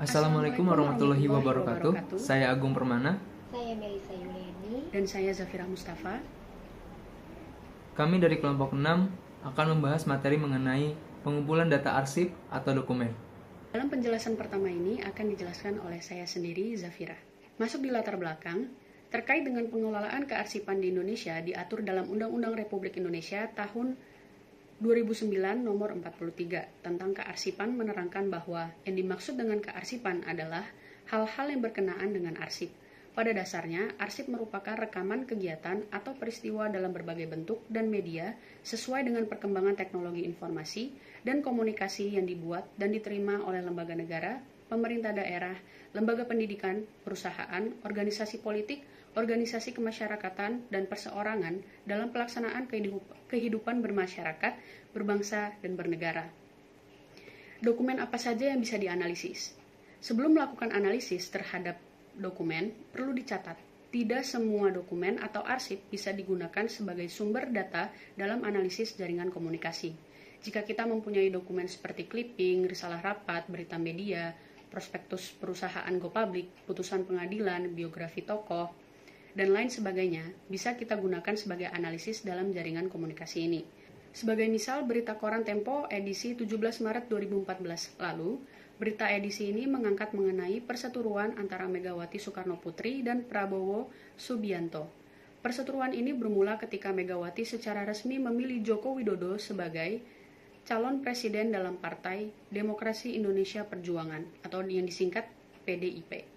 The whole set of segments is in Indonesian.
Assalamualaikum warahmatullahi wabarakatuh. Saya Agung Permana. Saya Melisa Yuliani. Dan saya Zafira Mustafa. Kami dari kelompok 6 akan membahas materi mengenai pengumpulan data arsip atau dokumen. Dalam penjelasan pertama ini akan dijelaskan oleh saya sendiri, Zafira. Masuk di latar belakang, terkait dengan pengelolaan kearsipan di Indonesia diatur dalam Undang-Undang Republik Indonesia tahun 2009 nomor 43 tentang kearsipan, menerangkan bahwa yang dimaksud dengan kearsipan adalah hal-hal yang berkenaan dengan arsip. Pada dasarnya, arsip merupakan rekaman kegiatan atau peristiwa dalam berbagai bentuk dan media sesuai dengan perkembangan teknologi informasi dan komunikasi yang dibuat dan diterima oleh lembaga negara, pemerintah daerah, lembaga pendidikan, perusahaan, organisasi politik, organisasi kemasyarakatan, dan perseorangan dalam pelaksanaan kehidupan bermasyarakat, berbangsa, dan bernegara. Dokumen apa saja yang bisa dianalisis? Sebelum melakukan analisis terhadap dokumen, perlu dicatat, tidak semua dokumen atau arsip bisa digunakan sebagai sumber data dalam analisis jaringan komunikasi. Jika kita mempunyai dokumen seperti clipping, risalah rapat, berita media, prospektus perusahaan go public, putusan pengadilan, biografi tokoh, dan lain sebagainya, bisa kita gunakan sebagai analisis dalam jaringan komunikasi ini. Sebagai misal, berita koran Tempo edisi 17 Maret 2014 lalu, berita edisi ini mengangkat mengenai perseteruan antara Megawati Soekarno Putri dan Prabowo Subianto. Perseteruan ini bermula ketika Megawati secara resmi memilih Joko Widodo sebagai calon presiden dalam Partai Demokrasi Indonesia Perjuangan atau yang disingkat PDIP.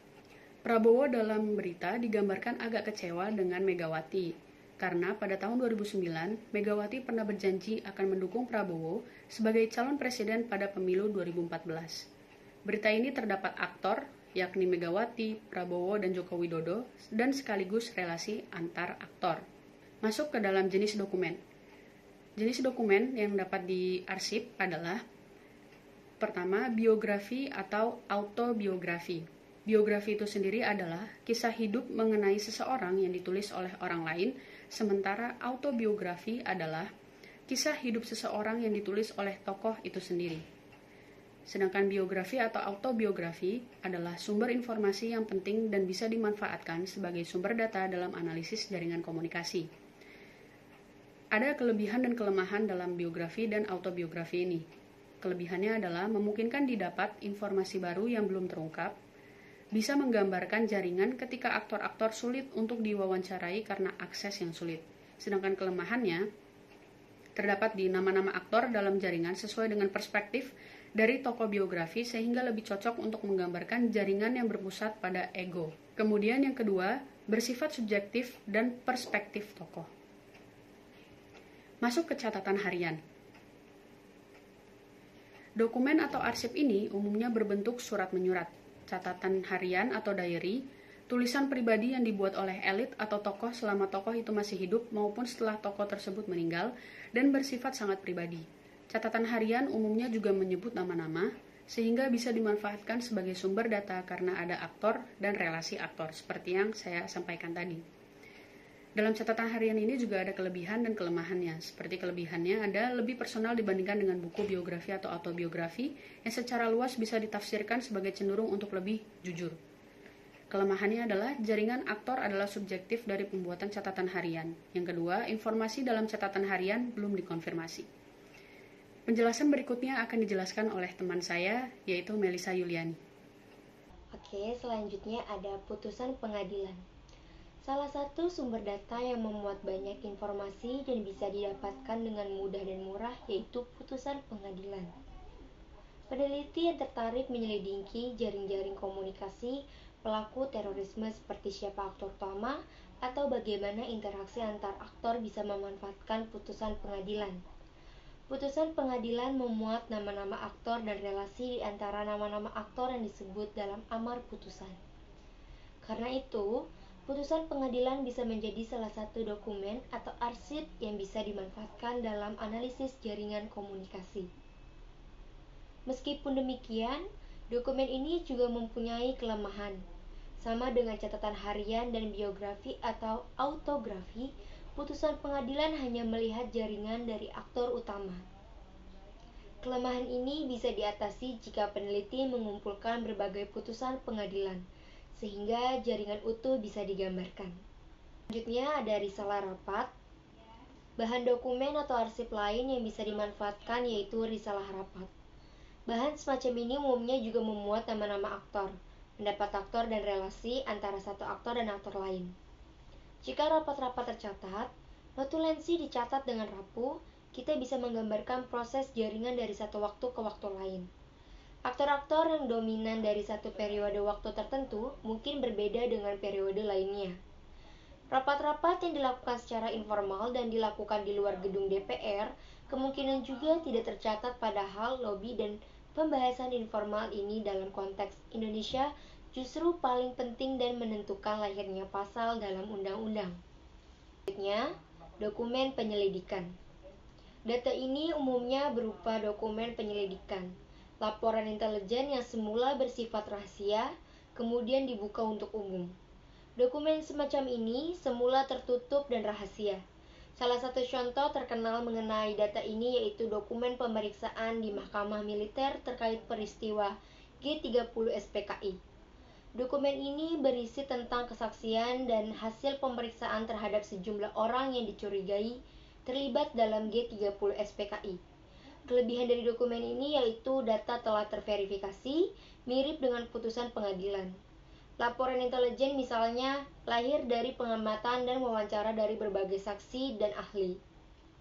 Prabowo dalam berita digambarkan agak kecewa dengan Megawati karena pada tahun 2009 Megawati pernah berjanji akan mendukung Prabowo sebagai calon presiden pada pemilu 2014. Berita ini terdapat aktor yakni Megawati, Prabowo, dan Joko Widodo dan sekaligus relasi antar aktor. Masuk ke dalam jenis dokumen. Jenis dokumen yang dapat diarsip adalah pertama, biografi atau autobiografi. Biografi itu sendiri adalah kisah hidup mengenai seseorang yang ditulis oleh orang lain, sementara autobiografi adalah kisah hidup seseorang yang ditulis oleh tokoh itu sendiri. Sedangkan biografi atau autobiografi adalah sumber informasi yang penting dan bisa dimanfaatkan sebagai sumber data dalam analisis jaringan komunikasi. Ada kelebihan dan kelemahan dalam biografi dan autobiografi ini. Kelebihannya adalah memungkinkan didapat informasi baru yang belum terungkap, bisa menggambarkan jaringan ketika aktor-aktor sulit untuk diwawancarai karena akses yang sulit. Sedangkan kelemahannya terdapat di nama-nama aktor dalam jaringan sesuai dengan perspektif dari tokoh biografi sehingga lebih cocok untuk menggambarkan jaringan yang berpusat pada ego. Kemudian yang kedua, bersifat subjektif dan perspektif tokoh. Masuk ke catatan harian. Dokumen atau arsip ini umumnya berbentuk surat menyurat, catatan harian atau diary, tulisan pribadi yang dibuat oleh elit atau tokoh selama tokoh itu masih hidup maupun setelah tokoh tersebut meninggal dan bersifat sangat pribadi. Catatan harian umumnya juga menyebut nama-nama sehingga bisa dimanfaatkan sebagai sumber data karena ada aktor dan relasi aktor seperti yang saya sampaikan tadi. Dalam catatan harian ini juga ada kelebihan dan kelemahannya. Seperti kelebihannya ada lebih personal dibandingkan dengan buku biografi atau autobiografi yang secara luas bisa ditafsirkan sebagai cenderung untuk lebih jujur. Kelemahannya adalah jaringan aktor adalah subjektif dari pembuatan catatan harian. Yang kedua, informasi dalam catatan harian belum dikonfirmasi. Penjelasan berikutnya akan dijelaskan oleh teman saya, yaitu Melisa Yuliani. Oke, selanjutnya ada putusan pengadilan. Salah satu sumber data yang memuat banyak informasi dan bisa didapatkan dengan mudah dan murah yaitu putusan pengadilan. Peneliti yang tertarik menyelidiki jaring-jaring komunikasi pelaku terorisme seperti siapa aktor utama atau bagaimana interaksi antar aktor bisa memanfaatkan putusan pengadilan. Putusan pengadilan memuat nama-nama aktor dan relasi di antara nama-nama aktor yang disebut dalam amar putusan. Karena itu, putusan pengadilan bisa menjadi salah satu dokumen atau arsip yang bisa dimanfaatkan dalam analisis jaringan komunikasi. Meskipun demikian, dokumen ini juga mempunyai kelemahan. Sama dengan catatan harian dan biografi atau autografi, putusan pengadilan hanya melihat jaringan dari aktor utama. Kelemahan ini bisa diatasi jika peneliti mengumpulkan berbagai putusan pengadilan, sehingga jaringan utuh bisa digambarkan. Selanjutnya ada risalah rapat. Bahan dokumen atau arsip lain yang bisa dimanfaatkan yaitu risalah rapat. Bahan semacam ini umumnya juga memuat nama-nama aktor, pendapat aktor dan relasi antara satu aktor dan aktor lain. Jika rapat-rapat tercatat, notulensi dicatat dengan rapuh, kita bisa menggambarkan proses jaringan dari satu waktu ke waktu lain. Aktor-aktor yang dominan dari satu periode waktu tertentu mungkin berbeda dengan periode lainnya. Rapat-rapat yang dilakukan secara informal dan dilakukan di luar gedung DPR kemungkinan juga tidak tercatat, padahal lobby dan pembahasan informal ini dalam konteks Indonesia justru paling penting dan menentukan lahirnya pasal dalam undang-undang. Selanjutnya, dokumen penyelidikan. Data ini umumnya berupa dokumen penyelidikan, laporan intelijen yang semula bersifat rahasia, kemudian dibuka untuk umum. Dokumen semacam ini semula tertutup dan rahasia. Salah satu contoh terkenal mengenai data ini yaitu dokumen pemeriksaan di Mahkamah Militer terkait peristiwa G30 SPKI. Dokumen ini berisi tentang kesaksian dan hasil pemeriksaan terhadap sejumlah orang yang dicurigai terlibat dalam G30 SPKI. Kelebihan dari dokumen ini yaitu data telah terverifikasi, mirip dengan putusan pengadilan. Laporan intelijen misalnya lahir dari pengamatan dan wawancara dari berbagai saksi dan ahli.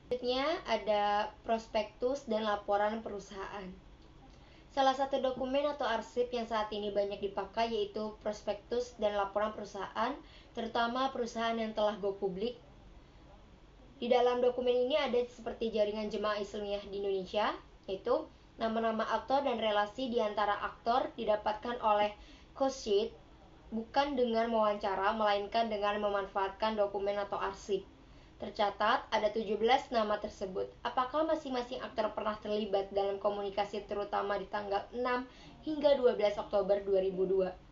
Selanjutnya ada prospektus dan laporan perusahaan. Salah satu dokumen atau arsip yang saat ini banyak dipakai yaitu prospektus dan laporan perusahaan, terutama perusahaan yang telah go publik. Di dalam dokumen ini ada seperti jaringan jemaah Islamiyah di Indonesia, yaitu nama-nama aktor dan relasi di antara aktor didapatkan oleh cost sheet, bukan dengan mewawancara, melainkan dengan memanfaatkan dokumen atau arsip. Tercatat ada 17 nama tersebut. Apakah masing-masing aktor pernah terlibat dalam komunikasi terutama di tanggal 6 hingga 12 Oktober 2002?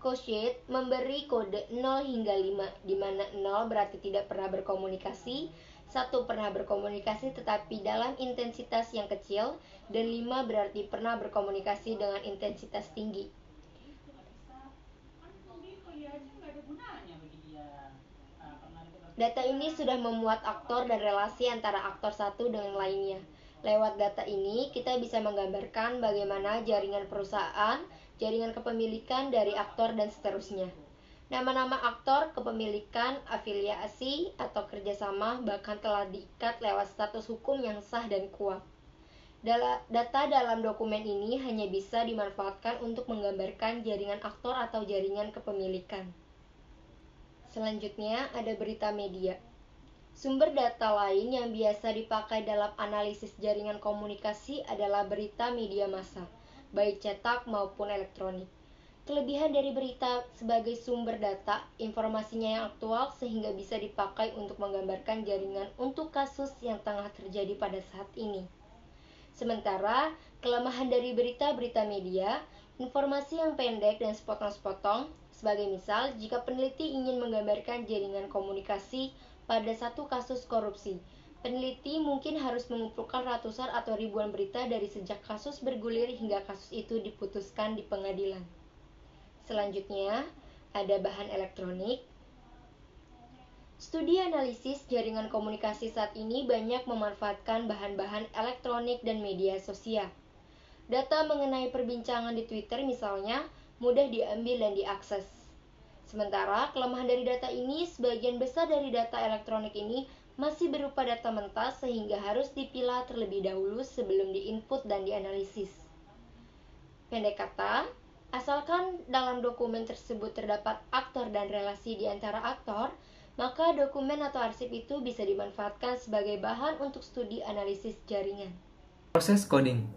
Code memberi kode 0 hingga 5, di mana 0 berarti tidak pernah berkomunikasi, 1 pernah berkomunikasi tetapi dalam intensitas yang kecil, dan 5 berarti pernah berkomunikasi dengan intensitas tinggi. Data ini sudah memuat aktor dan relasi antara aktor satu dengan lainnya. Lewat data ini, kita bisa menggambarkan bagaimana jaringan perusahaan, jaringan kepemilikan dari aktor, dan seterusnya. Nama-nama aktor, kepemilikan, afiliasi, atau kerjasama bahkan telah diikat lewat status hukum yang sah dan kuat. Data dalam dokumen ini hanya bisa dimanfaatkan untuk menggambarkan jaringan aktor atau jaringan kepemilikan. Selanjutnya ada berita media. Sumber data lain yang biasa dipakai dalam analisis jaringan komunikasi adalah berita media massa, baik cetak maupun elektronik. Kelebihan dari berita sebagai sumber data, informasinya yang aktual sehingga bisa dipakai untuk menggambarkan jaringan untuk kasus yang tengah terjadi pada saat ini. Sementara, kelemahan dari berita-berita media, informasi yang pendek dan sepotong-sepotong, sebagai misal, jika peneliti ingin menggambarkan jaringan komunikasi pada satu kasus korupsi, peneliti mungkin harus mengumpulkan ratusan atau ribuan berita dari sejak kasus bergulir hingga kasus itu diputuskan di pengadilan. Selanjutnya, ada bahan elektronik. Studi analisis jaringan komunikasi saat ini banyak memanfaatkan bahan-bahan elektronik dan media sosial. Data mengenai perbincangan di Twitter misalnya mudah diambil dan diakses. Sementara kelemahan dari data ini, sebagian besar dari data elektronik ini masih berupa data mentah sehingga harus dipilah terlebih dahulu sebelum diinput dan dianalisis. Pendek kata, asalkan dalam dokumen tersebut terdapat aktor dan relasi di antara aktor, maka dokumen atau arsip itu bisa dimanfaatkan sebagai bahan untuk studi analisis jaringan. Proses coding.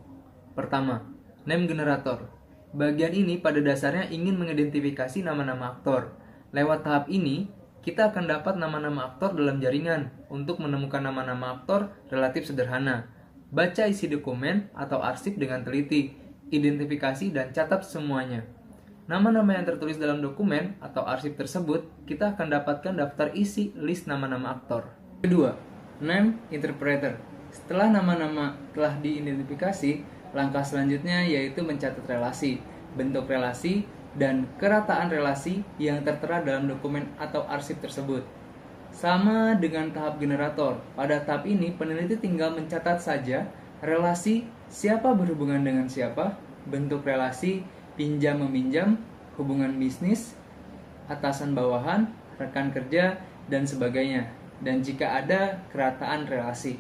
Pertama, name generator. Bagian ini pada dasarnya ingin mengidentifikasi nama-nama aktor. Lewat tahap ini, kita akan dapat nama-nama aktor dalam jaringan. Untuk menemukan nama-nama aktor relatif sederhana. Baca isi dokumen atau arsip dengan teliti, identifikasi dan catat semuanya. Nama-nama yang tertulis dalam dokumen atau arsip tersebut, kita akan dapatkan daftar isi list nama-nama aktor. Kedua, name interpreter. Setelah nama-nama telah diidentifikasi, langkah selanjutnya yaitu mencatat relasi, bentuk relasi, dan kerataan relasi yang tertera dalam dokumen atau arsip tersebut. Sama dengan tahap generator, pada tahap ini peneliti tinggal mencatat saja relasi siapa berhubungan dengan siapa, bentuk relasi, pinjam-meminjam, hubungan bisnis, atasan-bawahan, rekan kerja, dan sebagainya. Dan jika ada kerataan relasi.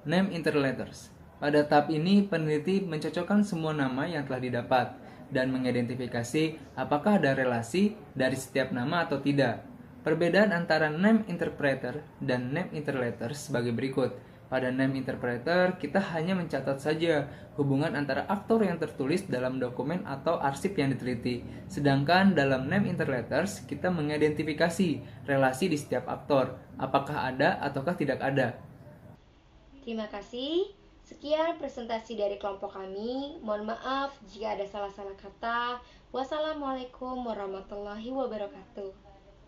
Name interletters. Pada tahap ini, peneliti mencocokkan semua nama yang telah didapat dan mengidentifikasi apakah ada relasi dari setiap nama atau tidak. Perbedaan antara name interpreter dan name interletters sebagai berikut. Pada name interpreter, kita hanya mencatat saja hubungan antara aktor yang tertulis dalam dokumen atau arsip yang diteliti. Sedangkan dalam name interletters, kita mengidentifikasi relasi di setiap aktor, apakah ada ataukah tidak ada. Terima kasih. Sekian presentasi dari kelompok kami. Mohon maaf jika ada salah-salah kata. Wassalamualaikum warahmatullahi wabarakatuh.